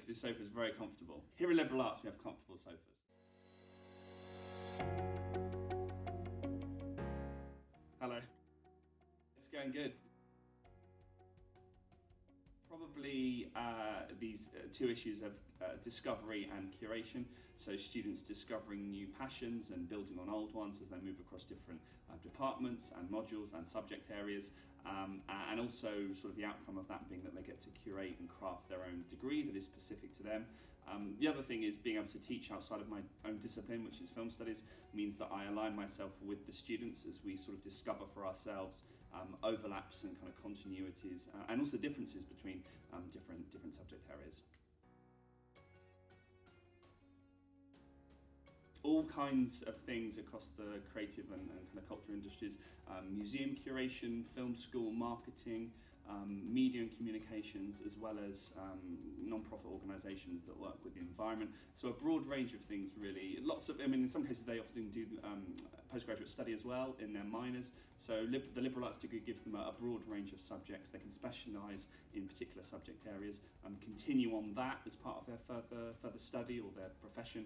This sofa is very comfortable. Here at Liberal Arts, we have comfortable sofas. Hello. It's going good. Probably these two issues of discovery and curation, so students discovering new passions and building on old ones as they move across different departments and modules and subject areas, and also sort of the outcome of that being that they get to curate and craft their own degree that is specific to them. The other thing is being able to teach outside of my own discipline, which is film studies, means that I align myself with the students as we sort of discover for ourselves overlaps and kind of continuities and also differences between different subject areas. All kinds of things across the creative and kind of culture industries, museum curation, film school, marketing, media and communications, as well as non-profit organisations that work with the environment. So a broad range of things really. In some cases they often do postgraduate study as well in their minors. So the liberal arts degree gives them a broad range of subjects. They can specialise in particular subject areas and continue on that as part of their further study or their profession,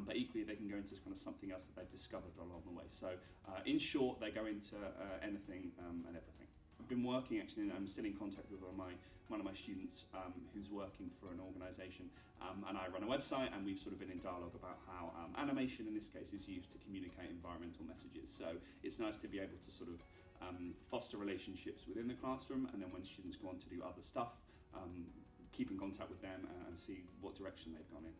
but equally they can go into kind of something else that they've discovered along the way. So in short, they go into anything and everything. I've been working actually, and I'm still in contact with one of my students who's working for an organisation, and I run a website, and we've sort of been in dialogue about how animation in this case is used to communicate environmental messages. So it's nice to be able to sort of foster relationships within the classroom, and then when students go on to do other stuff, keep in contact with them and see what direction they've gone in.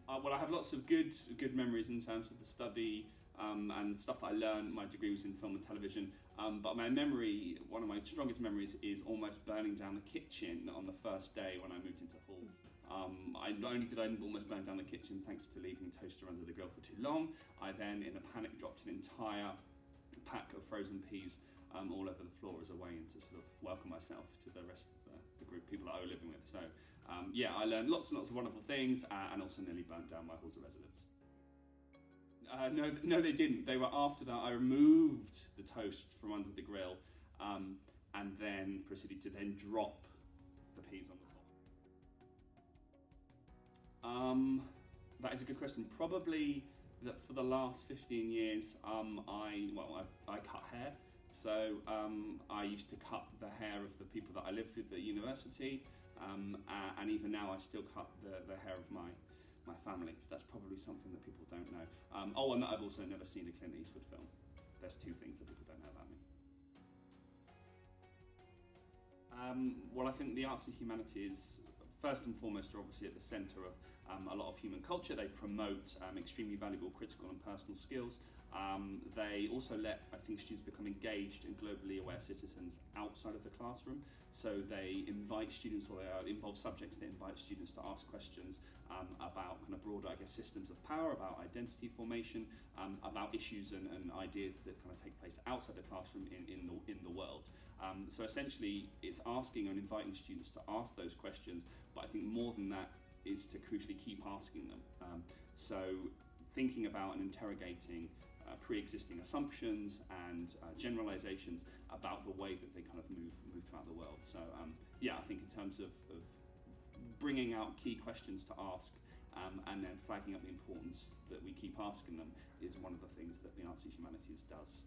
Well, I have lots of good memories in terms of the study and stuff that I learned. My degree was in film and television, but one of my strongest memories is almost burning down the kitchen on the first day when I moved into hall. Not only did I almost burn down the kitchen thanks to leaving toaster under the grill for too long, I then in a panic dropped an entire pack of frozen peas all over the floor as a way to sort of welcome myself to the rest of the group, people that I was living with. So yeah, I learned lots and lots of wonderful things and also nearly burnt down my halls of residence. No, they didn't. They were after that. I removed the toast from under the grill and then proceeded to then drop the peas on the top. That is a good question. Probably that for the last 15 years, I cut hair. So I used to cut the hair of the people that I lived with at university, and even now I still cut the hair of my family. So that's probably something that people don't know. And that I've also never seen a Clint Eastwood film. There's two things that people don't know about me. Well, I think the arts and humanities, first and foremost, are obviously at the centre of a lot of human culture. They promote extremely valuable critical and personal skills. They also let, I think, students become engaged and globally aware citizens outside of the classroom. So they invite students, or they involve subjects that invite students to ask questions about kind of broader, systems of power, about identity formation, about issues and ideas that kind of take place outside the classroom in the world. So essentially, it's asking and inviting students to ask those questions, but I think more than that is to crucially keep asking them. So thinking about and interrogating pre-existing assumptions and generalizations about the way that they kind of move throughout the world. So yeah, I think in terms of bringing out key questions to ask and then flagging up the importance that we keep asking them is one of the things that the Arts and Humanities does